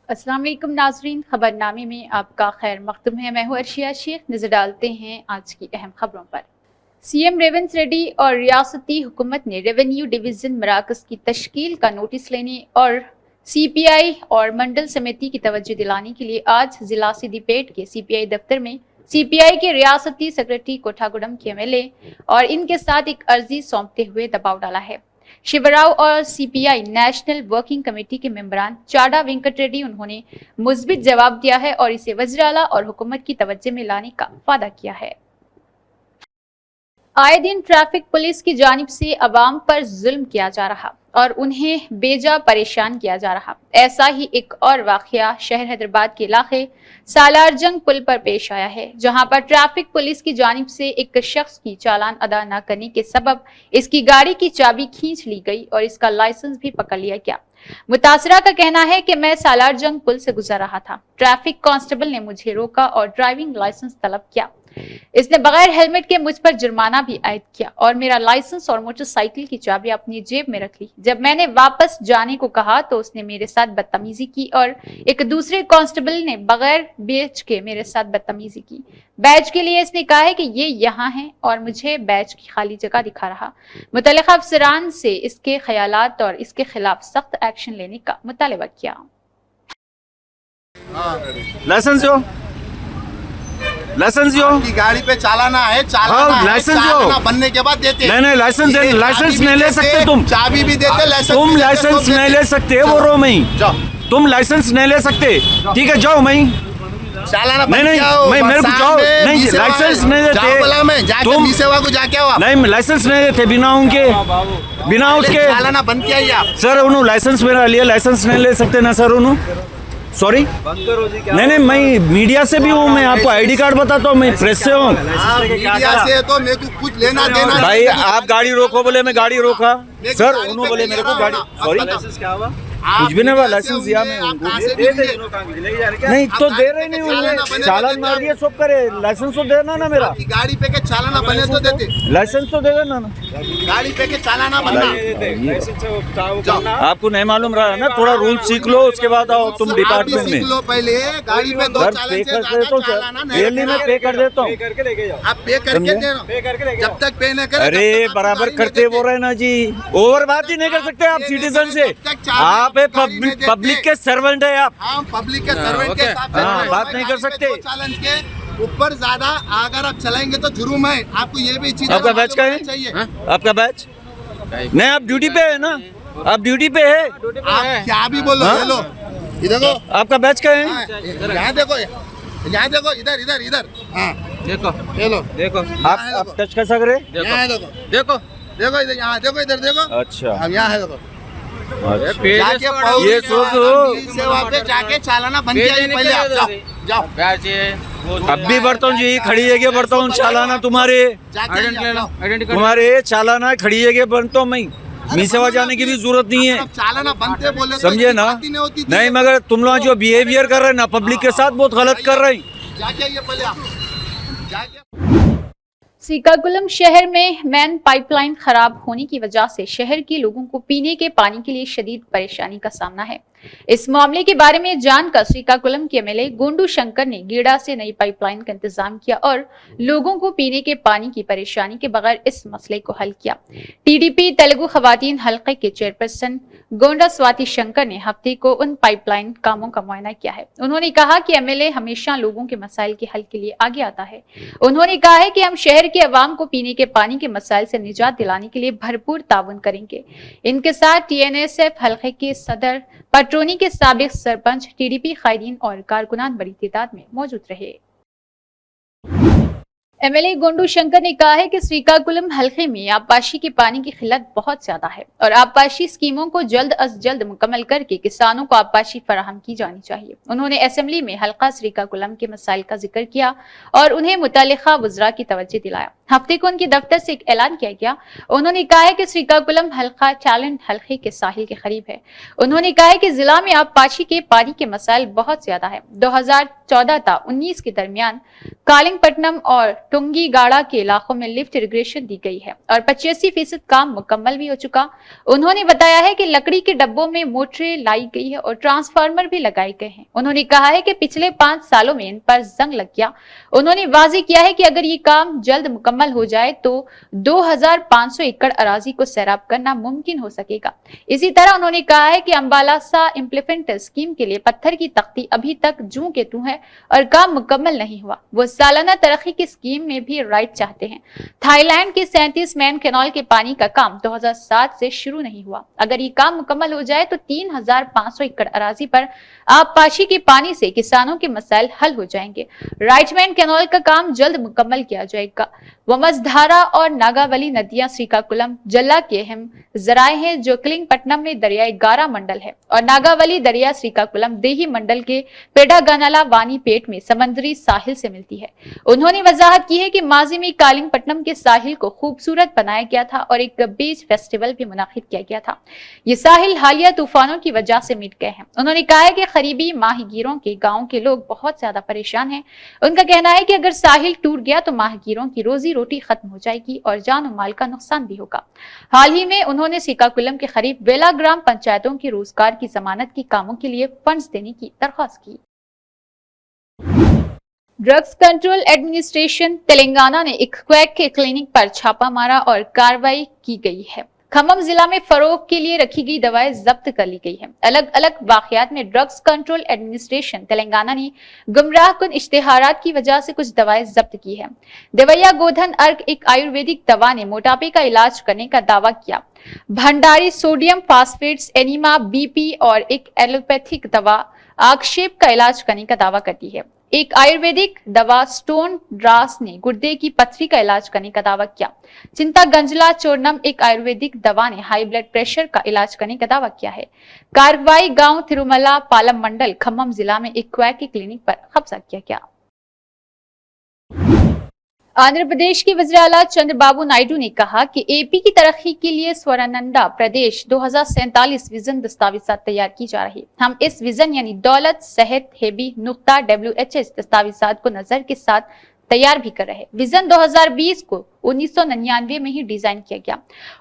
अस्सलाम वालेकुम नाजरीन, खबरनामे में आपका खैर मकदूम है। मैं हूँ अर्शिया शेख। नजर डालते हैं आज की अहम खबरों पर। सीएम रेवंत रेड्डी और रियासती हुकूमत ने रेवेन्यू डिवीजन मराकज की तश्कील का नोटिस लेने और सीपीआई और मंडल समिति की तवज्जो दिलाने के लिए आज जिला सिद्दीपेट के सीपीआई दफ्तर में सीपीआई के रियासती सेक्रेटरी कोठागुडम के एमएलए और इनके साथ एक अर्जी सौंपते हुए दबाव डाला है। शिवराव और सीपीआई नेशनल वर्किंग कमेटी के मेंबरान चाडा वेंकट रेड्डी उन्होंने मुस्बित जवाब दिया है और इसे वज़ीर आला और हुकूमत की तवज्जो में लाने का वादा किया है। आए दिन ट्रैफिक पुलिस की जानिब से अवाम पर जुल्म किया जा रहा और उन्हें बेजा परेशान किया जा रहा। ऐसा ही एक और वाकया शहर हैदराबाद के इलाके सालारजंग पुल पर पेश आया है, जहां पर ट्रैफिक पुलिस की जानिब से एक शख्स की चालान अदा न करने के सबब इसकी गाड़ी की चाबी खींच ली गई और इसका लाइसेंस भी पकड़ लिया गया। मुतासरा का कहना है कि मैं सालारजंग पुल से गुजर रहा था, ट्रैफिक कांस्टेबल ने मुझे रोका और ड्राइविंग लाइसेंस तलब किया। इसने बगैर हेलमेट के मुझ पर जुर्माना भी आयद किया और मेरा लाइसेंस और मोटरसाइकिल की चाबी अपनी जेब में रख ली। जब मैंने वापस जाने को कहा तो उसने मेरे साथ बदतमीजी की और एक दूसरे कांस्टेबल ने बगैर बैच के मेरे साथ बदतमीजी की। बैच के लिए इसने कहा है कि ये यहाँ है और मुझे बैच की खाली जगह दिखा रहा। मुतल्लिका अफसरान से इसके ख्यालात और इसके खिलाफ सख्त एक्शन लेने का मुतालबा किया। लाइसेंस की गाड़ी पे चालाना है, चालाना बनने के बाद देते। नहीं लाइसेंस नहीं ले सकते तुम। चाबी भी देते, तुम लाइसेंस नहीं ले सकते। वो रो मैं तुम लाइसेंस नहीं ले सकते। ठीक है जाओ। मैं चालाना नहीं मैं मेरे को जाओ। नहीं लाइसेंस नहीं देते तुम सेवा को जाके आओ। नहीं लाइसेंस नहीं देते बिना उसके चालाना बंद किया ही आप। सर उन्होंने लाइसेंस मेरा लिया, लाइसेंस नहीं ले सकते ना सर उन्होंने। सॉरी नहीं मैं मीडिया से भी हूँ। मैं आपको आईडी कार्ड बताता हूँ, मैं प्रेस से हूँ। मीडिया से तो मेरे को कुछ लेना देना। भाई आप गाड़ी रोको बोले, मैं गाड़ी रोका। सर उन्होंने बोले मेरे को गाड़ी। सॉरी कुछ भी नहीं हुआ, लाइसेंस दिया मैं उनको। नहीं तो दे रहे नहीं, चालान मार दिया सब करे। लाइसेंस तो देना ना मेरा। गाड़ी पे के चालाना बने तो देते। लाइसेंस तो दे देना ना। गाड़ी पे के चालाना बनना। आपको नहीं मालूम रहा ना, थोड़ा रूल सीख लो उसके बाद आओ तुम डिपार्टमेंट में। सीख लो पहले। गाड़ी पे दो चालान से ज्यादा चालाना नहीं। डेली में पे कर देता हूँ। आप पे करके देना। जब तक पे न करे। अरे बराबर करते वो रहे ना जी, ओवर बात ही नहीं कर सकते आप सिटीजन से। आप पब्लिक के सर्वेंट है आप। हाँ पब्लिक के सर्वेंट के हिसाब से बात नहीं कर सकते। चालान के ऊपर ज्यादा अगर आप चलाएंगे तो जुर्म है। आपको ये भी चीज आपका बैच का है? आपका बैच नहीं, आप ड्यूटी पे है ना, आप ड्यूटी पे है। आप क्या भी बोलो। हेलो इधर देखो, आपका बैच का है। यहाँ देखो, यहाँ देखो, इधर इधर इधर। हाँ देखो हेलो देखो, आप टच कर सक रहे। देखो देखो इधर, यहाँ देखो, इधर देखो। अच्छा अब यहाँ है देखो। ये सोचो सेवा पे जाके चालाना बन गया पहले। आप जाओ। अब भी बढ़ता हूँ जी, खड़ी जगह बढ़ता हूँ। चालाना तुम्हारे चालाना खड़ी जगह बनता हूँ मैं। मी सेवा जाने की भी जरूरत नहीं है। चालाना बनते बोले समझे ना। नहीं मगर तुम लोग जो बिहेवियर कर रहे हैं ना पब्लिक के साथ, बहुत गलत कर रहे हैं। जाके ये पहले आप जाके। श्रीकाकुलम शहर में मेन पाइपलाइन खराब होने की वजह से शहर के लोगों को पीने के पानी के लिए शदीद परेशानी का सामना है। इस मामले के बारे में जानकर श्रीकाकुलम के एमएलए गोंडू शंकर ने गीड़ा से नई पाइपलाइन का इंतजाम किया और लोगों को पीने के पानी की परेशानी के बगैर इस मसले को हल किया। टीडीपी तेलुगु खवातीन हल्के के चेयरपर्सन गोंडा स्वाति शंकर ने हफ्ते को उन पाइपलाइन कामों का मुआयना किया है। उन्होंने कहा कि एमएलए हमेशा लोगों के मसाइल के हल के लिए आगे आता है। उन्होंने कहा है कि हम शहर के अवाम को पीने के पानी के मसाइल से निजात दिलाने के लिए भरपूर ताउन करेंगे। इनके साथ टीएनएसएफ हल्के के सदर, पटरोनी के साबिक सरपंच, टीडीपी कायदीन और कारकुनान बड़ी तादाद में मौजूद रहे। एमएलए गोंडू शंकर ने कहा है कि श्रीकाकुलम हल्के में आबपाशी के पानी की खिल्लत बहुत ज्यादा है और आबपाशी स्कीमों को जल्द अज जल्द मुकम्मल करके किसानों को आबपाशी फराहम की जानी चाहिए। उन्होंने असेंबली में हल्का श्रीकाकुलम के मसाइल का जिक्र किया और उन्हें मुतालिका वज़रा की तवज्जो दिलाया। हफ्ते को उनके दफ्तर से एक ऐलान किया गया। उन्होंने कहा है कि श्रीकाकुलम हल्का टैलेंट हल्के के साहिल के करीब है। उन्होंने कहा है कि जिला में आबपाशी के पानी के मसाइल बहुत ज्यादा है। 14 تا 19 के दरमियान कालिंगपट्टनम और टुंगीगाड़ा के इलाकों में लिफ्ट इरिगेशन दी गई है और 85% काम मुकम्मल भी हो चुका। उन्होंने बताया है कि लकड़ी के डब्बों में मोटरें लाई गई है और ट्रांसफार्मर भी लगाए गए हैं। उन्होंने कहा है कि पिछले 5 सालों में इन पर जंग लग गया। उन्होंने वाज़ेह किया है कि अगर ये काम जल्द मुकम्मल हो जाए तो 2500 एकड़ अराजी को सैराब करना मुमकिन हो सकेगा। इसी तरह उन्होंने कहा है कि अम्बालासा इम्प्लीमेंट स्कीम के लिए पत्थर की तख्ती अभी तक जूं के तूं है और काम मुकम्मल नहीं हुआ। वो सालाना तरक्की की स्कीम में भी राइट चाहते हैं। थाईलैंड के 37 मैन कैनाल के पानी का काम 2007 से शुरू नहीं हुआ। अगर ये काम मुकम्मल हो जाए तो 3500 एकड़ अराजी पर आबपाशी के पानी से किसानों के मसाइल हल हो जाएंगे। राइट मैन कैनाल का काम जल्द मुकम्मल किया जाएगा। वमसधारा और नागावली नदियां श्रीकाकुलम जिला के अहम जराए हैं जो कलिंगपट्टनम में दरियाई गारा मंडल है और नागावली दरिया श्रीकाकुलम देही मंडल के पेडागानाला वानीपेट में समंदरी साहिल से मिलती है। उन्होंने वजाहत की है कि माजी में कालिंगपट्टनम के साहिल को खूबसूरत बनाया गया था और एक बीच फेस्टिवल भी मुनाकिद किया गया था। ये साहिल हालिया तूफानों की वजह से मिट गए हैं। उन्होंने कहा है कि करीबी माहीगीरों के गाँव के लोग बहुत ज्यादा परेशान हैं। उनका कहना है कि अगर साहिल टूट गया तो माहीगीरों की रोजी रोटी खत्म हो जाएगी और जान और माल का नुकसान भी होगा। हाल ही में उन्होंने श्रीकाकुलम के करीब 12 ग्राम पंचायतों के रोजगार की जमानत के कामों के लिए फंड्स देने की दरख्वास्त की। ड्रग्स कंट्रोल एडमिनिस्ट्रेशन तेलंगाना ने एक क्वैक के क्लिनिक पर छापा मारा और कार्रवाई की गई है। खम्मम जिला में फरोख के लिए रखी गई दवाएं जब्त कर ली गई है। अलग अलग वाकयात में ड्रग्स कंट्रोल एडमिनिस्ट्रेशन तेलंगाना ने गुमराह कुन इश्तिहारात की वजह से कुछ दवाएं जब्त की है। देवैया गोधन अर्क एक आयुर्वेदिक दवा ने मोटापे का इलाज करने का दावा किया। भंडारी सोडियम फास्फेट्स एनीमा बीपी और एक एलोपैथिक दवा आक्षेप का इलाज करने का दावा करती है। एक आयुर्वेदिक दवा स्टोन ड्रास ने गुर्दे की पथरी का इलाज करने का दावा किया। चिंता गंजला चोरनम एक आयुर्वेदिक दवा ने हाई ब्लड प्रेशर का इलाज करने का दावा किया है। कारवाई गांव तिरुमला पालम मंडल खम्मम जिला में एक क्वैक की क्लिनिक पर कब्जा किया गया। आंध्र प्रदेश के वज़ीर आला चंद्रबाबू नायडू ने कहा कि एपी की तरक्की के लिए स्वरानंदा प्रदेश 2047 विजन दस्तावेजात तैयार की जा रही। हम इस विजन यानी दौलत, सेहत, हेबी, नुक्ता, WHS दस्तावेजात को नजर के साथ तैयार भी कर रहे। विजन 2020 को 1999 में ही डिजाइन किया गया।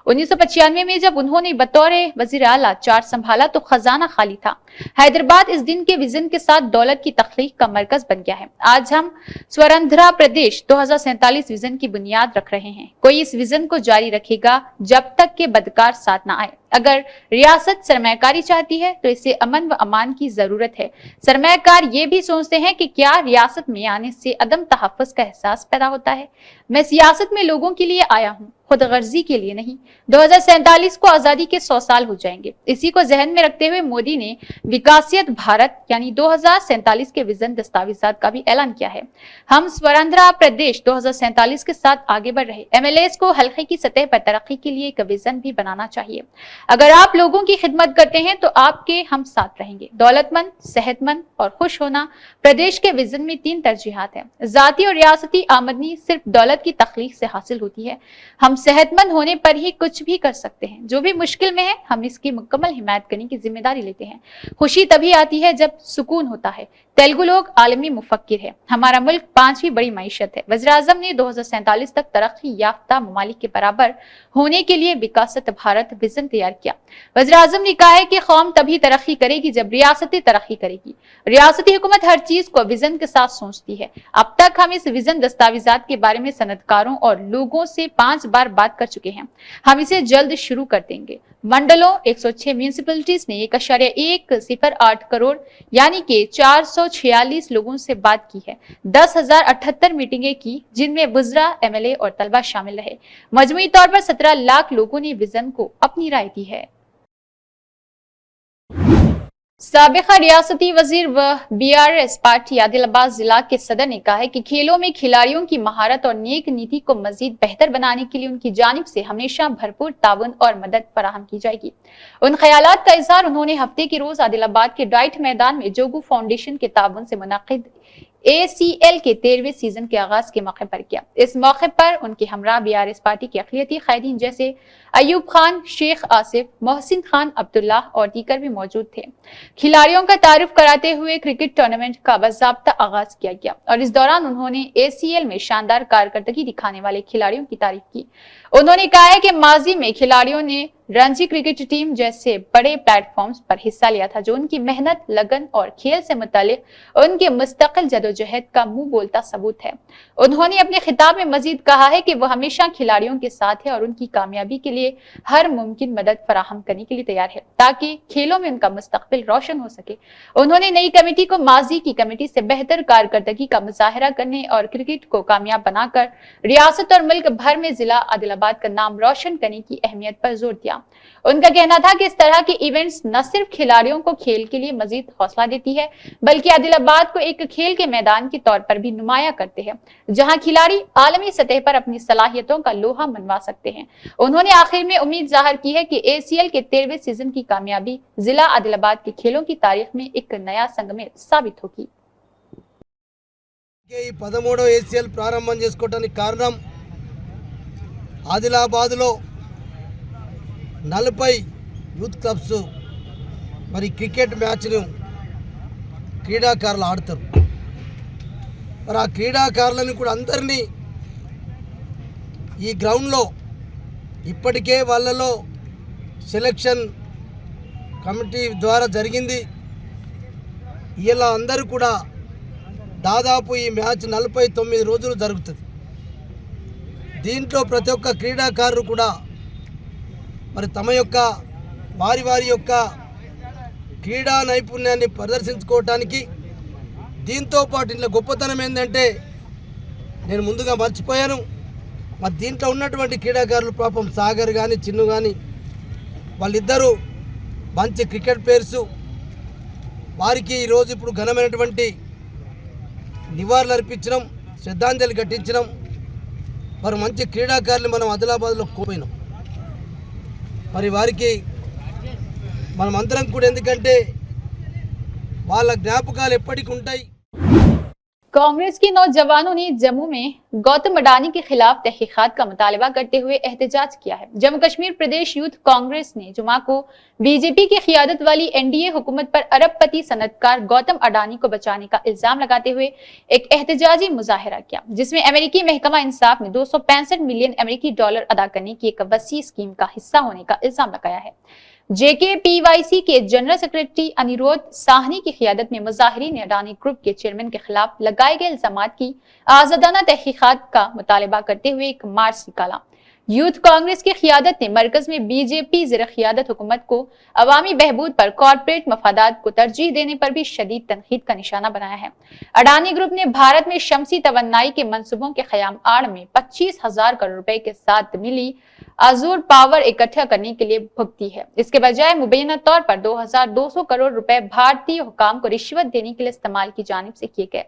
1995 में जब उन्होंने बतौर वजीर आला चार्ज संभाला तो खजाना खाली था। हैदराबाद इस दिन के विजन के साथ दौलत की तख्लीक का मरकज बन गया है। आज हम स्वरंध्रा प्रदेश 2047 विजन की बुनियाद रख रहे हैं। कोई इस विजन को जारी रखेगा जब तक के बदकार साथ ना आए। अगर रियासत सरमायाकारी चाहती है तो इसे अमन व अमान की जरूरत है। सरमायाकार ये भी सोचते हैं कि क्या रियासत में आने से अदम तहफ़्फ़ुज़ का एहसास पैदा होता है। मैं सियासत में लोगों के लिए आया हूँ, खुद गर्जी के लिए नहीं। 2047 को आजादी के 100 साल हो जाएंगे। इसी को जहन में रखते हुए मोदी ने विकासियत भारत यानी 2047 के विजन दस्तावेजात का भी ऐलान किया है। हम स्वरंध्रा प्रदेश 2047 के साथ आगे बढ़ रहे। MLAs को हल्के की सतह पर तरक्की के लिए एक विजन भी बनाना चाहिए। अगर आप लोगों की खिदमत करते हैं तो आपके हम साथ रहेंगे। दौलतमंद, सेहतमंद और खुश होना प्रदेश के विजन में 3 तरजीहात है। जाती और रियासती आमदनी सिर्फ दौलत की तख्लीक से हासिल होती है। हम सेहतमंद होने पर ही कुछ भी कर सकते हैं। जो भी मुश्किल में है हम इसकी मुकम्मल हिमायत करने की जिम्मेदारी लेते हैं। खुशी तभी आती है जब सुकून होता है। तेलुगु लोग आलमी मुफक्किर है। हमारा मुल्क 5वीं बड़ी मईशत है। वज़ीर आज़म ने 2047 तक तरक्की याफ्ता ममालिक के बराबर होने के लिए विकासत भारत विजन तैयार किया। वज़ीर आज़म ने कहा है कि कौम तभी तरक्की करेगी जब रियासतें तरक्की करेगी। रियासती हुकूमत हर चीज को विजन के साथ सोचती है। अब तक हम इस विजन दस्तावेजात के बारे में सनदकारों और लोगों से 5 बार बात कर चुके हैं। हम इसे जल्द शुरू कर देंगे। मंडलों 106 म्यूनिसिपैलिटीज ने 1.108 करोड़ यानी कि 446 लोगों से बात की है। 10,078 मीटिंगें की जिनमें वुज़रा, MLA और तलबा शामिल रहे। मजमूई तौर पर 17 लाख लोगों ने विजन को अपनी राय दी है। साबिका रियासती वजीर व BRS पार्टी आदिलाबाद जिला के सदर ने कहा है कि खेलों में खिलाड़ियों की महारत और नेक नीति को मजीद बेहतर बनाने के लिए उनकी जानिब से हमेशा भरपूर ताउन और मदद फराहम की जाएगी। उन ख्यालात का इजहार उन्होंने हफ्ते के रोज आदिलाबाद के डाइट मैदान में जोगू फाउंडेशन के ताउन से मुनाकिद ACL के 13वें सीजन के आगाज के मौके पर किया। इस मौके पर उनके हमरा BRS पार्टी के अक़लियती क़ायदीन जैसे अयूब खान, शेख आसिफ, मोहसिन खान अब्दुल्ला और दीगर भी मौजूद थे। खिलाड़ियों का तारुफ कराते हुए क्रिकेट टूर्नामेंट का बाज़ाब्ता आगाज किया गया और इस दौरान उन्होंने ACL में शानदार कारकर्दगी दिखाने वाले खिलाड़ियों की तारीफ की। उन्होंने कहा है कि माजी में खिलाड़ियों ने रणजी क्रिकेट टीम जैसे बड़े प्लेटफॉर्म्स पर हिस्सा लिया था, जो उनकी मेहनत, लगन और खेल से मुताल्लिक उनके मुस्तकिल जदोजहद का मुंह बोलता सबूत है। उन्होंने अपने खिताब में मजीद कहा है कि वो हमेशा खिलाड़ियों के साथ है और उनकी कामयाबी के लिए हर मुमकिन मदद फराहम करने के लिए तैयार है ताकि खेलों में उनका मुस्तकबिल रोशन हो सके। उन्होंने नई कमेटी को माजी की कमेटी से बेहतर कारकर्दगी का मुजाहरा करने और क्रिकेट को कामयाब बनाकर रियासत और मुल्क भर में जिला आदिलाबाद का नाम रोशन करने की अहमियत पर जोर दिया। उनका कहना था कि इस तरह के इवेंट्स न सिर्फ खिलाड़ियों को खेल के लिए मजीद हौसला देती है, बल्कि आदिलाबाद को एक खेल के मैदान के तौर पर भी नुमाया करते हैं, जहां खिलाड़ी आलमी सतह पर अपनी सलाहियतों का लोहा मनवा सकते हैं। उन्होंने आखिर में उम्मीद जाहिर की है कि ACL के 13वें सीजन की कामयाबी जिला आदिलाबाद के खेलों की तारीख में एक नया संगमेर साबित होगी। ఈ 13వ ACL ప్రారంభం చేసుకోవడానికి కారణం ఆదిలాబాద్లో 40 యూత్ క్లబ్స్ మరి క్రికెట్ మ్యాచ్ను క్రీడాకారులు ఆడతారు. మరి ఆ క్రీడాకారులను కూడా అందరినీ ఈ గ్రౌండ్లో ఇప్పటికే వాళ్ళలో సెలక్షన్ కమిటీ ద్వారా జరిగింది. ఇలా అందరూ కూడా దాదాపు ఈ మ్యాచ్ 49 రోజులు జరుగుతుంది. దీంట్లో ప్రతి ఒక్క క్రీడాకారులు కూడా మరి తమ యొక్క వారి యొక్క క్రీడా నైపుణ్యాన్ని ప్రదర్శించుకోవటానికి, దీంతో పాటు ఇంట్లో గొప్పతనం ఏంటంటే నేను ముందుగా మర్చిపోయాను, మరి దీంట్లో ఉన్నటువంటి క్రీడాకారులు పాపం సాగర్ కానీ చిన్ను కానీ వాళ్ళిద్దరూ మంచి క్రికెట్ ప్లేయర్సు. వారికి ఈరోజు ఇప్పుడు ఘనమైనటువంటి నివాళులు అర్పించడం, శ్రద్ధాంజలి ఘటించడం. మరి మంచి క్రీడాకారులు మనం ఆదిలాబాద్లో కోల్పోయినాం. మరి వారికి మనం అందరం కూడా, ఎందుకంటే వాళ్ళ జ్ఞాపకాలు ఎప్పటికీ ఉంటాయి. कांग्रेस के नौजवानों ने जम्मू में गौतम अडानी के खिलाफ तहकीकात का मुतालबा करते हुए एहतजाज किया है। जम्मू कश्मीर प्रदेश यूथ कांग्रेस ने जुमा को बीजेपी की क़ियादत वाली NDA हुकूमत पर अरबपति सनतकार गौतम अडानी को बचाने का इल्जाम लगाते हुए एक एहतजाजी मुजाहरा किया, जिसमें अमेरिकी महकमा इंसाफ ने 265 मिलियन अमेरिकी डॉलर अदा करने की एक वसी स्कीम का हिस्सा होने का इल्जाम लगाया है। JKPYC के जनरल सेक्रेटरी अनिरुद्ध साहनी की क़ियादत में मुजाहिरीन ने अडानी ग्रुप के चेयरमैन के खिलाफ लगाए गए इल्जामात की आज़ादाना तहकीकात का मुतालबा करते हुए एक मार्च निकाला। यूथ कांग्रेस की क़ियादत ने मरकज में बीजेपी ज़ेर क़ियादत हुकूमत को अवामी बहबूद पर कॉर्पोरेट मफादात को तरजीह देने पर भी शदीद तनकीद का निशाना बनाया है। अडानी ग्रुप ने भारत में शमसी तवन्नाई के मंसूबों के क़याम आड़ में 25,000 करोड़ रुपए के साथ मिली अजूर पावर इकट्ठा करने के लिए भुगती है। इसके बजाय मुबैना तौर पर 2,200 करोड़ रुपए भारतीय हुकाम को रिश्वत देने के लिए इस्तेमाल की जानिब से किए गए।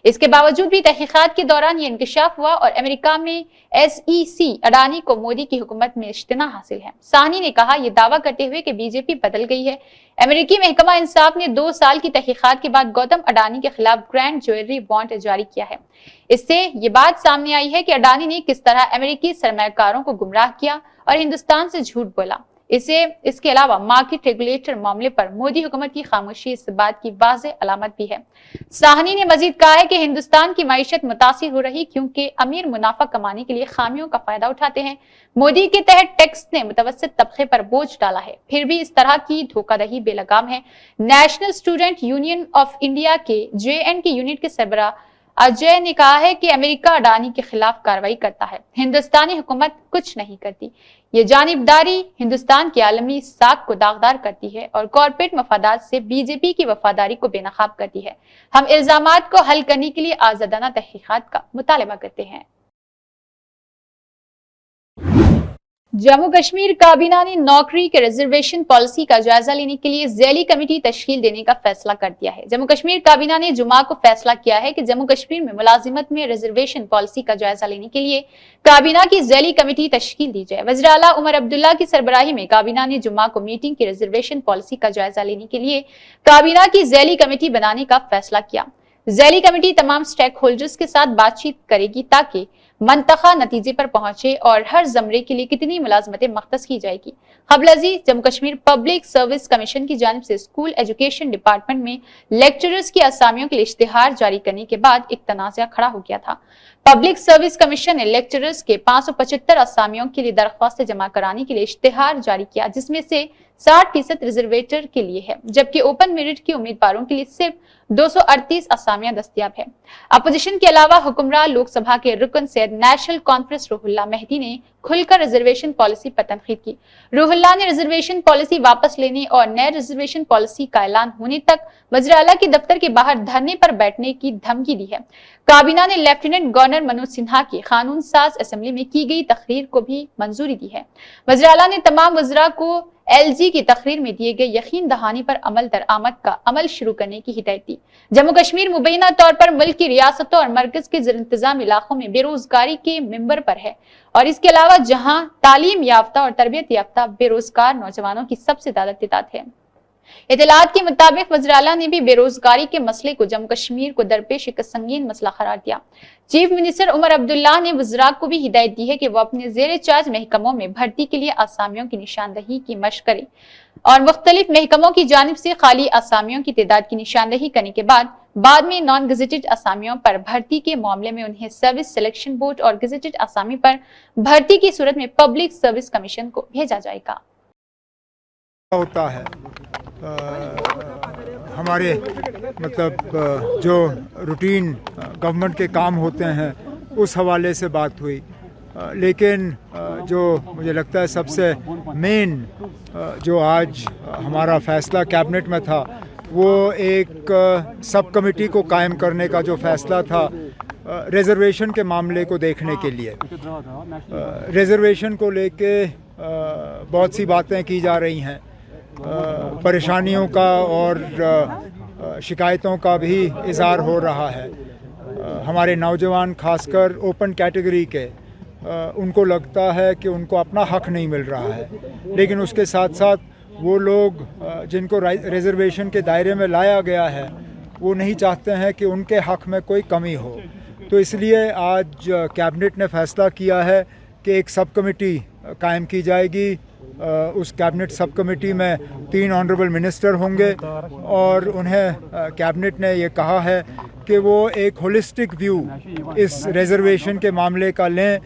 इसके बावजूद भी तहकीकात के दौरान ये इंकशाफ हुआ और अमेरिका में SEC अडानी को मोदी की हुकूमत में इश्तना हासिल है। साहनी ने कहा, यह दावा करते हुए कि बीजेपी बदल गई है। अमेरिकी महकमा इंसाफ ने 2 साल की तहकीकात के बाद गौतम अडानी के खिलाफ ग्रैंड ज्वेलरी बॉन्ड जारी किया है। इससे ये बात सामने आई है कि अडानी ने किस तरह अमेरिकी सरमायाकारों को गुमराह किया और हिंदुस्तान से झूठ बोला। इसके अलावा मार्केट रेगुलेटर मामले पर मोदी हुकूमत की खामोशी इस बात की वाज़ेह अलामत भी है। साहनी ने मजीद कहा है कि हिंदुस्तान की मईशत मुतासिर हो रही, क्योंकि अमीर मुनाफा कमाने के लिए खामियों का फायदा उठाते हैं। मोदी के तहत टैक्स ने मुतवस्सित तबके पर बोझ डाला है, फिर भी इस तरह की धोखाधड़ी बेलगाम है। National student union of India के JNK यूनिट के सरबराह अजय ने कहा है कि अमेरिका अडानी के खिलाफ कार्रवाई करता है, हिंदुस्तानी हुकूमत कुछ नहीं करती। ये जानिबदारी हिंदुस्तान की आलमी साख को दागदार करती है और कॉर्पोरेट मफादात से बीजेपी की वफादारी को बेनकाब करती है। हम इल्जामात को हल करने के लिए आज़ादाना तहकीकात का मुतालबा करते हैं। जम्मू कश्मीर काबीना ने नौकरी के रिजर्वेशन पॉलिसी का जायजा लेने के लिए ज़ैली कमेटी तश्कील देने का फैसला कर दिया है। जम्मू कश्मीर काबीना ने जुमा को फैसला किया है कि जम्मू कश्मीर में मुलाजिमत में रिजर्वेशन पॉलिसी का जायजा लेने के लिए काबीना की ज़ैली कमेटी तश्कील दी जाए। वज़ीर आला उमर अब्दुल्ला की सरबराही में काबीना ने जुमा को मीटिंग की रिजर्वेशन पॉलिसी का जायजा लेने के लिए काबीना की ज़ैली कमेटी बनाने का फैसला किया। ذیلی کمیٹی تمام سٹیک ہولڈرز کے ساتھ بات چیت کرے گی تاکہ منتخب نتیجے پر پہنچے اور ہر زمرے کے لیے کتنی ملازمتیں مختص کی جائے گی۔ قبل ازیں Jammu Kashmir public service commission کی جانب سے اسکول ایجوکیشن ڈپارٹمنٹ میں لیکچررز کی اسامیوں کے لیے اشتہار جاری کرنے کے بعد ایک تنازع کھڑا ہو گیا تھا۔ پبلک سروس کمیشن نے لیکچررز کے 575 اسامیوں کے لیے درخواستیں جمع کرانے کے لیے اشتہار جاری کیا، جس میں سے 60% ریزرویٹر کے لیے ہے، جبکہ اوپن میرٹ کے امیدواروں کے لیے صرف 238 اسامیاں دستیاب ہیں۔ اپوزیشن کے علاوہ حکمراں لوک سبھا کے رکن صدر نیشنل کانفرنس روح اللہ مہدی نے کھل کر ریزرویشن پالیسی پر تنقید کی۔ روح اللہ نے ریزرویشن پالیسی واپس لینے اور نئے ریزرویشن پالیسی کا اعلان ہونے تک وزیر اعلیٰ کے دفتر کے باہر دھرنے پر بیٹھنے کی دھمکی دی ہے۔ کابینہ نے لیفٹیننٹ گورنر منوج سنہا کی قانون ساز اسمبلی میں کی گئی تقریر کو بھی منظوری دی ہے۔ وزیر اعلیٰ نے تمام وزراء کو LG کی تقریر میں دیے گئے یقین دہانی پر عمل درآمد کا عمل شروع کرنے کی ہدایت دی۔ جموں کشمیر مبینہ طور پر ملک کی ریاستوں اور مرکز کے زیر انتظام علاقوں میں بے روزگاری کے منبر پر ہے، اور اس کے علاوہ جہاں تعلیم یافتہ اور تربیت یافتہ بے روزگار نوجوانوں کی سب سے زیادہ تعداد ہے۔ اطلاعات کے مطابق وزیر اعلیٰ نے بھی بے روزگاری کے مسئلے کو جموں کشمیر کو درپیش ایک سنگین مسئلہ قرار دیا۔ چیف منسٹر عمر عبداللہ نے وزراء کو بھی ہدایت دی ہے کہ وہ اپنے زیر چارج محکموں میں بھرتی کے لیے اسامیوں کی نشاندہی کی مشق کریں اور مختلف محکموں کی جانب سے خالی اسامیوں کی تعداد کی نشاندہی کرنے کے بعد میں نان گزٹڈ اسامیوں پر بھرتی کے معاملے میں انہیں سروس سلیکشن بورڈ اور گزٹڈ اسامی پر بھرتی کی صورت میں پبلک سروس کمیشن کو بھیجا جائے گا۔ ہوتا ہے ہمارے مطلب جو روٹین گورنمنٹ کے کام ہوتے ہیں اس حوالے سے بات ہوئی، لیکن جو مجھے لگتا ہے سب سے مین جو آج ہمارا فیصلہ کیبنٹ میں تھا وہ ایک سب کمیٹی کو قائم کرنے کا جو فیصلہ تھا ریزرویشن کے معاملے کو دیکھنے کے لیے۔ ریزرویشن کو لے کے بہت سی باتیں کی جا رہی ہیں، پریشانیوں کا اور شکایتوں کا بھی اظہار ہو رہا ہے۔ ہمارے نوجوان خاص کر اوپن کیٹیگری کے ان کو لگتا ہے کہ ان کو اپنا حق نہیں مل رہا ہے، لیکن اس کے ساتھ ساتھ وہ لوگ جن کو ریزرویشن کے دائرے میں لایا گیا ہے وہ نہیں چاہتے ہیں کہ ان کے حق میں کوئی کمی ہو۔ تو اس لیے آج کیبنٹ نے فیصلہ کیا ہے کہ ایک سب کمیٹی قائم کی جائے گی۔ اس کیبنٹ سب کمیٹی میں 3 آنریبل منسٹر ہوں گے، اور انہیں کیبنٹ نے یہ کہا ہے کہ وہ ایک ہولسٹک ویو اس ریزرویشن کے معاملے کا لیں،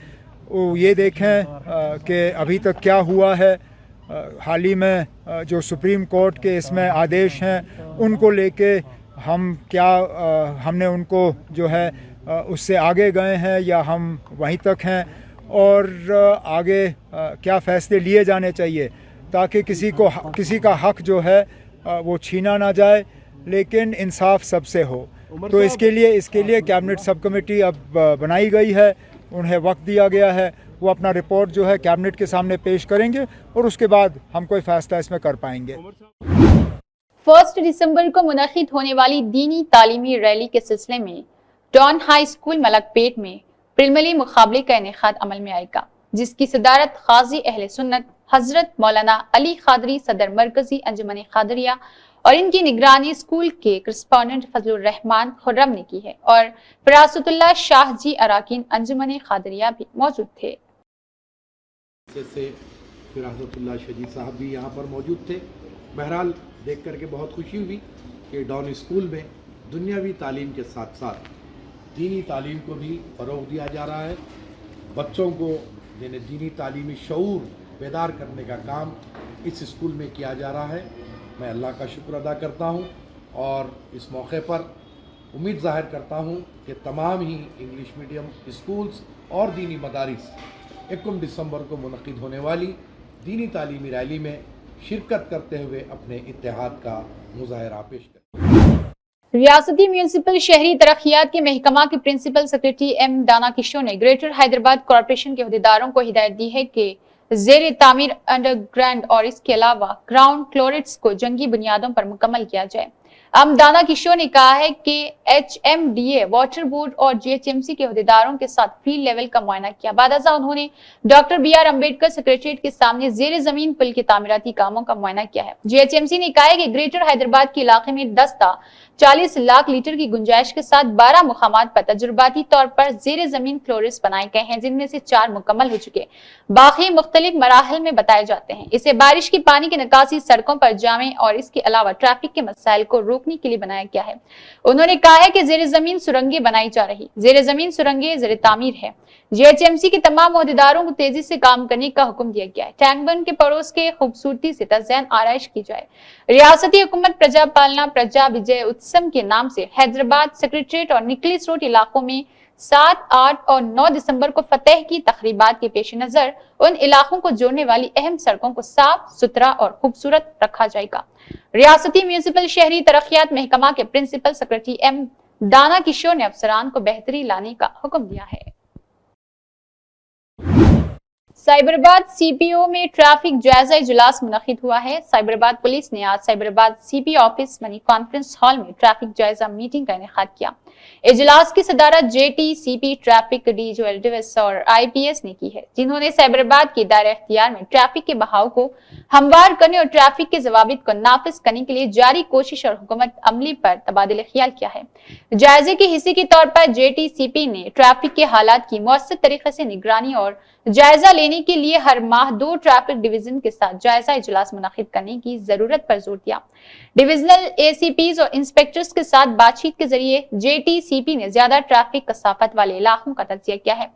وہ یہ دیکھیں کہ ابھی تک کیا ہوا ہے، حال ہی میں جو سپریم کورٹ کے اس میں آدیش ہیں ان کو لے کے ہم نے ان کو جو ہے اس سے آگے گئے ہیں یا ہم وہیں تک ہیں، اور آگے کیا فیصلے لیے جانے چاہیے تاکہ کسی کا حق جو ہے وہ چھینا نہ جائے، لیکن انصاف سب سے ہو۔ تو اس کے لیے کیبنٹ سب کمیٹی اب بنائی گئی ہے، انہیں وقت دیا گیا ہے، وہ اپنا رپورٹ جو ہے کیبنٹ کے سامنے پیش کریں گے اور اس کے بعد ہم کوئی فیصلہ اس میں کر پائیں گے۔ 1 دسمبر کو منعقد ہونے والی دینی تعلیمی ریلی کے سلسلے میں ڈان ہائی اسکول ملک پیٹ میں پریلیمنری مقابلے کا انعقاد عمل میں آئے گا، جس کی صدارت قاضی اہل سنت حضرت مولانا علی قادری صدر مرکزی انجمن قادریہ اور ان کی نگرانی اسکول کے کرسپونڈنٹ فضل الرحمان خرم نے کی ہے، اور فراست اللہ شاہ جی اراکین انجمن قادریہ بھی موجود تھے۔ فراست اللہ شاہ صاحب بھی یہاں پر موجود تھے۔ بہرحال دیکھ کر کے بہت خوشی ہوئی کہ ڈان اسکول میں دنیاوی تعلیم کے ساتھ ساتھ دینی تعلیم کو بھی فروغ دیا جا رہا ہے۔ بچوں کو دینی تعلیمی شعور بیدار کرنے کا کام اس اسکول میں کیا جا رہا ہے۔ میں اللہ کا شکر ادا کرتا ہوں، اور اس موقع پر امید ظاہر کرتا ہوں کہ تمام ہی انگلش میڈیم اسکولز اور دینی مدارس 1 دسمبر کو منعقد ہونے والی دینی تعلیمی ریلی میں شرکت کرتے ہوئے اپنے اتحاد کا مظاہرہ پیش کریں۔ ریاستی میونسپل شہری ترقیات کے محکمہ کے پرنسپل سیکرٹری ایم دانا کشور نے گریٹر حیدرآباد کارپوریشن کے عہدیداروں کو ہدایت دی ہے کہ زیر تعمیر انڈر گراؤنڈ اور اس کے علاوہ گراؤنڈ کلورٹس کو جنگی بنیادوں پر مکمل کیا جائے۔ दाना किशोर ने कहा है कि HMDA, वाटर बोर्ड और GHMC के अहदेदारों के साथ फील्ड लेवल का मुआयना किया। बादशाह उन्होंने डॉक्टर BR अम्बेडकर सेक्रेटरीट के सामने जेर जमीन पुल के तामीराती कामों का मुआयना किया है। GHMC ने कहा है कि ग्रेटर हैदराबाद के इलाके में 40 लाख लीटर की गुंजाइश के साथ 12 मुकामात पर तजुर्बाती तौर पर जेर जमीन फ्लोरेस बनाए गए हैं, जिनमें से 4 मुकम्मल हो चुके, बाकी मुख्तलिफ मराहल में बताए जाते हैं। इसे बारिश की पानी की निकासी, सड़कों पर जामे और इसके अलावा ट्रैफिक के मसाइल को रोकने के लिए बनाया गया है। उन्होंने कहा है कि जेर जमीन सुरंगें बनाई जा रही, जेर जमीन सुरंगें जेर तामीर है। GHMC के तमाम अहदेदारों को तेजी से काम करने का हुक्म दिया गया है। टैंक बंद के पड़ोस के खूबसूरती से तज़य्युन आराइश की जाए। रियासती हुकूमत प्रजा पालना प्रजा विजय उत्सव के नाम से हैदराबाद सेक्रेटरीट और निकलिस रोड इलाकों में 7, 8 और 9 दिसंबर को फतेह की तकरीबात के पेश नजर उन इलाकों को जोड़ने वाली अहम सड़कों को साफ सुथरा और खूबसूरत रखा जाएगा। रियासती म्यूनिसिपल शहरी तरक्यात महकमा के प्रिंसिपल सेक्रेटरी M दाना किशोर ने अफसरान को बेहतरी लाने का हुक्म दिया है। साइबराबाद CPO में ट्रैफिक जायजा इजलास मुनक्किद हुआ है। साइबराबाद पुलिस ने आज Cyberabad CP office money conference hall में ट्रैफिक जायजा मीटिंग का इनेकाद किया। इजलास की सदारत JT CP ट्रैफिक DJLDS और IPS ने की है, जिन्होंने साइबराबाद के दायरे इख्तियार में ट्रैफिक के बहाव को हमवार करने और ट्रैफिक के जवाबित को नाफिज करने के लिए जारी कोशिश और हुकूमत अमली पर तबादला ख्याल किया है। जायजे के हिस्से के तौर पर JT CP ने ट्रैफिक के हालात की मौसर तरीके से निगरानी और जायजा लेने के लिए हर माह 2 ट्रैफिक डिवीजन के साथ जायजा इजलास मुनक्किद करने की जरूरत पर जोर दिया। डिविजनल ACPs और इंस्पेक्टर्स के साथ बातचीत के जरिए JT CP ने ज्यादा ट्रैफिक कसाफत वाले इलाकों का तज्जिया किया है।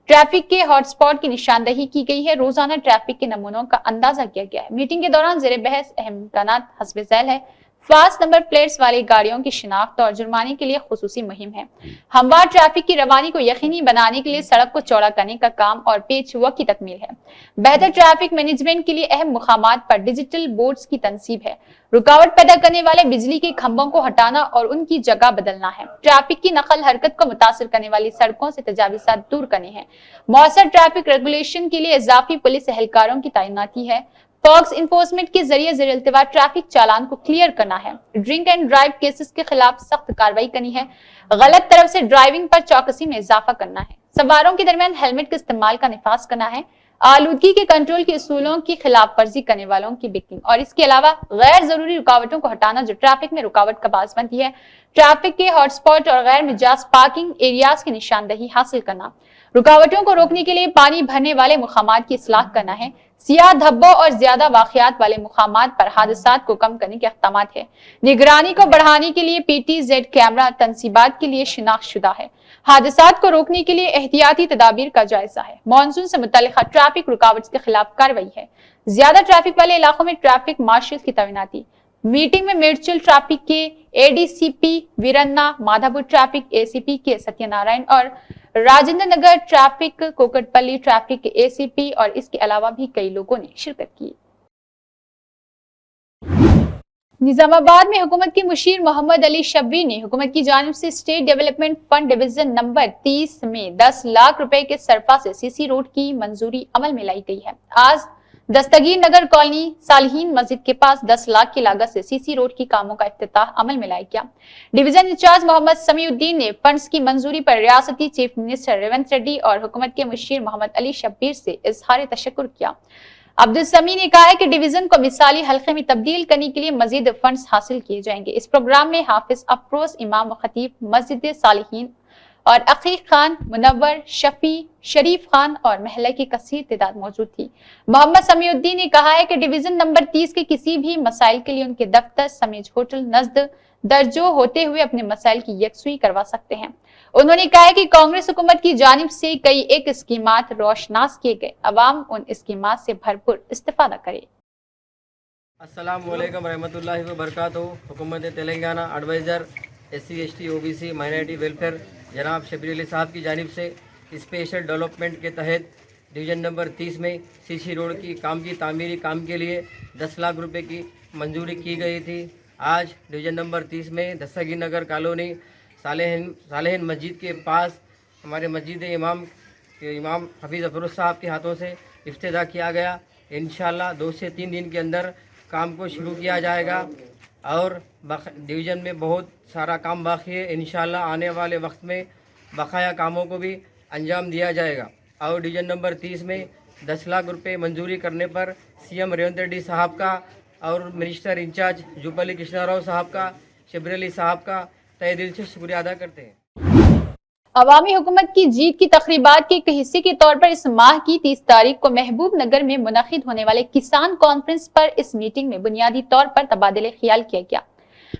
ट्रैफिक के हॉटस्पॉट की निशानदही की गई है। रोजाना ट्रैफिक के नमूनों का अंदाजा किया गया है। मीटिंग के दौरान जेर बहस अहम इम्कानात हस्ब ज़ैल है। फास्ट नंबर प्लेट्स वाली गाड़ियों की शिनाख्त और जुर्माने के लिए खुसूसी मुहिम है। हमवार ट्रैफिक की रवानी को यकीनी बनाने के लिए सड़क को चौड़ा करने का काम और पेच वर्क की तकमील है। बेहतर ट्रैफिक मैनेजमेंट के लिए अहम मुकामात पर डिजिटल बोर्ड्स की तनसीब है। रुकावट पैदा करने वाले बिजली के खंभों को हटाना और उनकी जगह बदलना है। ट्रैफिक की नकल हरकत को मुतासिर करने वाली सड़कों से तजावीज़ात दूर करने हैं। मौसर ट्रैफिक रेगुलेशन के लिए इजाफी पुलिस एहलकारों की तैनाती है। फॉक्स इन्फोर्समेंट के जरिए ज़ेर इल्तिवा ट्रैफिक चालान को क्लियर करना है। ड्रिंक एंड ड्राइव केसेस के खिलाफ सख्त कार्रवाई करनी है। गलत तरफ से ड्राइविंग पर चौकसी में इजाफा करना है। सवारों के दरमियान हेलमेट के इस्तेमाल का निफाज करना है। आलूदगी के कंट्रोल के उसूलों की खिलाफ वर्जी करने वालों की बिकिंग और इसके अलावा गैर जरूरी रुकावटों को हटाना जो ट्रैफिक में रुकावट का बास बनती है। ट्रैफिक के हॉटस्पॉट और गैर मिजाज पार्किंग एरियाज की निशानदही हासिल करना। रुकावटों को रोकने के लिए पानी भरने वाले मुकामात की इस्लाह करना है। सियाह धब्बों और ज्यादा वाकयात वाले मुकामात पर हादसात को कम करने के अहकामात है। निगरानी को बढ़ाने के लिए PTZ कैमरा तनसीबात के लिए शिनाख्तशुदा है। हादसात को रोकने के लिए एहतियाती तदाबीर का जायजा है। मानसून से मुतल्लिका ट्रैफिक रुकावट के खिलाफ कार्रवाई है। ज्यादा ट्रैफिक वाले इलाकों में ट्रैफिक मार्शल की तैनाती। मीटिंग में मेडचल ट्रैफिक के ADCP Veeranna, Madhapur traffic ACP के सत्यनारायण और राजेंद्र नगर ट्रैफिक कोकटपल्ली ट्रैफिक के ACP और इसके अलावा भी कई लोगों ने शिरकत की। निजामाबाद में हुकूमत के मुशीर मोहम्मद अली शब्बीर ने हुकूमत की जानिब से state development fund division number 30 में 10 लाख रुपए के सरफा से CC रोड की मंजूरी अमल में लाई गई है। आज दस्तगीर नगर कॉलोनी सालहीन मस्जिद के पास 10 लाख की लागत से CC रोड की कामों का इफ्तिताह अमल में लाया गया। डिवीजन इंचार्ज मोहम्मद समीउद्दीन ने फंड्स की मंजूरी पर रियासती चीफ मिनिस्टर रेवंत रेड्डी और हुकूमत के मुशीर मोहम्मद अली शब्बीर से इजहार तशक्कुर किया। अब्दुल समी ने कहा है कि डिवीजन को मिसाली हल्के में तब्दील करने के लिए मजीद फंड्स हासिल किए जाएंगे। इस प्रोग्राम में हाफिज अफरोज इमाम व खतीब मस्जिद सालिहीन और अकीक खान, मुनव्वर, शफी, शरीफ खान और महल्ले की कसीर तादाद मौजूद थी। मोहम्मद समीउद्दीन ने कहा है कि डिवीजन नंबर 30 के किसी भी मसाइल के लिए उनके दफ्तर समेत होटल नजद दर्जो होते हुए अपने मसाइल की यकसुई करवा सकते हैं। उन्होंने कहा है कि कांग्रेस हुकूमत की जानिब से कई एक स्कीमात रोशनास किए गए, अवाम उन स्कीमात से भरपूर इस्तेफादा करे। अस्सलामु अलैकुम रहमतुल्लाहि व बरकातहू। हुकूमत Telangana adviser SC ST OBC minority welfare जनाब शब्बीर अली साहब की जानिब से स्पेशल डेवलपमेंट के तहत डिवीज़न नंबर 30 में CC रोड की तामीरी काम के लिए 10 लाख रुपए की मंजूरी की गई थी। आज डिवीज़न नंबर 30 में दस्तगीर नगर कॉलोनी सालेहन मस्जिद के पास हमारे मस्जिद इमाम हफीज़ अफरोज साहब के हाथों से इफ्तिताह किया गया। इंशाअल्लाह 2 से 3 दिन के अंदर काम को शुरू किया जाएगा। اور ڈویژن میں بہت سارا کام باقی ہے. انشاءاللہ آنے والے وقت میں بقایا کاموں کو بھی انجام دیا جائے گا. اور ڈویژن نمبر 30 میں 10 لاکھ روپے منظوری کرنے پر سی ایم ریونت ریڈی صاحب کا اور منسٹر انچارج جوپلی کرشنا راؤ صاحب کا، شبیر علی صاحب کا تہہ دل سے شکریہ ادا کرتے ہیں. عوامی حکومت کی جیت کی تقریبات کے ایک حصے کے طور پر اس ماہ کی 30 تاریخ کو محبوب نگر میں منعقد ہونے والے کسان کانفرنس پر اس میٹنگ میں بنیادی طور پر تبادلہ خیال کیا گیا.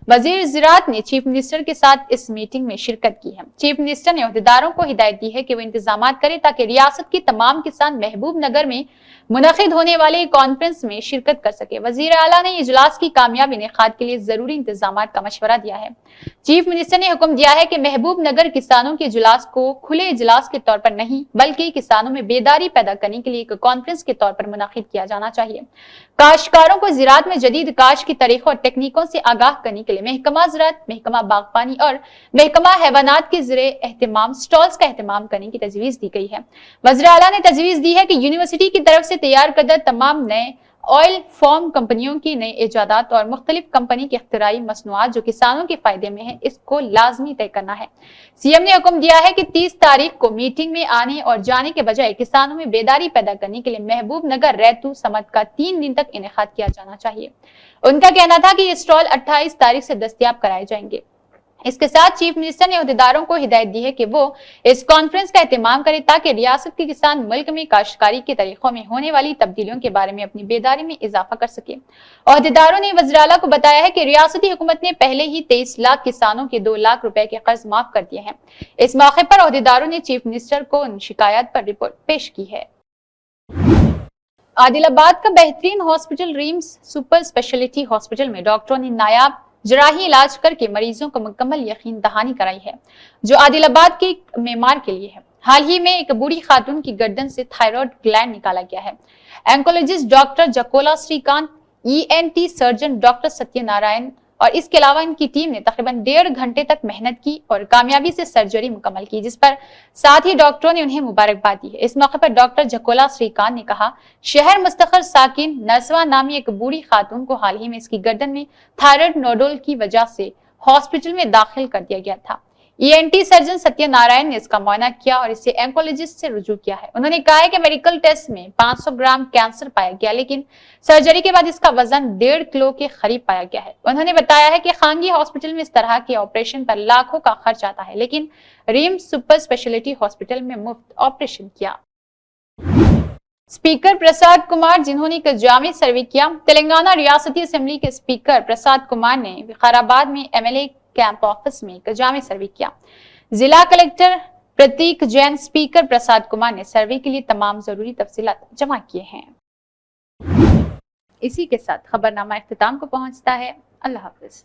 وزیر زراعت نے چیف منسٹر کے ساتھ اس میٹنگ میں شرکت کی ہے. چیف منسٹر نے عہدیداروں کو ہدایت دی ہے کہ وہ انتظامات کریں تاکہ ریاست کے تمام کسان محبوب نگر میں منعقد ہونے والے کانفرنس میں شرکت کر سکے. وزیر اعلیٰ نے اجلاس کی کامیاب انعقاد کے لیے ضروری انتظامات کا مشورہ دیا ہے. چیف منسٹر نے حکم دیا ہے کہ محبوب نگر کسانوں کے اجلاس کو کھلے اجلاس کے طور پر نہیں بلکہ کسانوں میں بیداری پیدا کرنے کے لیے ایک کانفرنس کے طور پر منعقد کیا جانا چاہیے. کاشتکاروں کو زراعت میں جدید کاشت کی طریقوں اور تکنیکوں سے آگاہ کرنے کے لیے محکمہ زراعت، محکمہ باغبانی اور محکمہ حیوانات کے زیر اہتمام سٹالز کا اہتمام کرنے کی تجویز دی گئی ہے. وزیر اعلیٰ نے تجویز دی ہے کہ یونیورسٹی کی طرف سے تیار کردہ تمام نئے آئل فارم کمپنیوں کی نئی ایجادات اور مختلف کمپنی کے اختراعی مصنوعات جو کسانوں کے فائدے میں ہیں اس کو لازمی طے کرنا ہے. سی ایم نے حکم دیا ہے کہ 30 تاریخ کو میٹنگ میں آنے اور جانے کے بجائے کسانوں میں بیداری پیدا کرنے کے لیے محبوب نگر ریتو سمت کا 3 دن تک انعقاد کیا جانا چاہیے. ان کا کہنا تھا کہ یہ اسٹال 28 تاریخ سے دستیاب کرائے جائیں گے. اس کے ساتھ چیف منسٹر نے عہدیداروں کو ہدایت دی ہے کہ وہ اس کانفرنس کا اہتمام کریں تاکہ ریاست کے کسان ملک میں کاشتکاری کے طریقوں میں ہونے والی تبدیلیوں کے بارے میں اپنی بیداری میں اضافہ کر سکے. عہدیداروں نے وزیر اعلیٰ کو بتایا ہے کہ ریاستی حکومت نے پہلے ہی 23 لاکھ کسانوں کے 2 لاکھ روپے کے قرض معاف کر دیے ہیں. اس موقع پر عہدیداروں نے چیف منسٹر کو ان شکایات پر رپورٹ پیش کی ہے. عادل آباد کا بہترین hospital RIMS super speciality hospital میں ڈاکٹروں نے نایاب جراحی علاج کر کے مریضوں کو مکمل یقین دہانی کرائی ہے جو عادل آباد کے معمار کے لیے ہے. حال ہی میں ایک بوڑھی خاتون کی گردن سے تھائرائیڈ گلینڈ نکالا گیا ہے. اینکولوجسٹ ڈاکٹر جکولا سری کانت، ENT surgeon doctor Satya Narayan اور اس کے علاوہ ان کی ٹیم نے تقریباً 1.5 گھنٹے تک محنت کی اور کامیابی سے سرجری مکمل کی جس پر ساتھ ہی ڈاکٹروں نے انہیں مبارکباد دی ہے. اس موقع پر ڈاکٹر جکولا سری کانت نے کہا شہر مستقر ساکن نرسوا نامی ایک بوڑھی خاتون کو حال ہی میں اس کی گردن میں تھائرائیڈ نوڈول کی وجہ سے ہاسپٹل میں داخل کر دیا گیا تھا. ENT سرجن ستیہ نارائن نے اس کا معائنہ کیا اور اسے اینکولوجسٹ سے رجوع کیا ہے. انہوں نے کہا ہے کہ میڈیکل ٹیسٹ میں 500 گرام کینسر پایا گیا لیکن سرجری کے بعد اس کا وزن 1.5 کلو کے قریب پایا گیا ہے. انہوں نے بتایا ہے کہ خانگی ہاسپٹل میں اس طرح کے آپریشن پر لاکھوں کا خرچ آتا ہے لیکن ریمس سپر اسپیشلٹی ہاسپٹل میں مفت آپریشن کیا. اسپیکر پرساد کمار جنہوں نے ایک جامع سروے کیا. تلنگانہ ریاستی اسمبلی کے اسپیکر پرساد کمار نے وقار آباد میں MLA کیمپ آفس میں ایک جامع سروے کیا. ضلع کلکٹر پرتیک جین اسپیکر پرساد کمار نے سروے کے لیے تمام ضروری تفصیلات جمع کیے ہیں. اسی کے ساتھ خبرنامہ اختتام کو پہنچتا ہے. اللہ حافظ.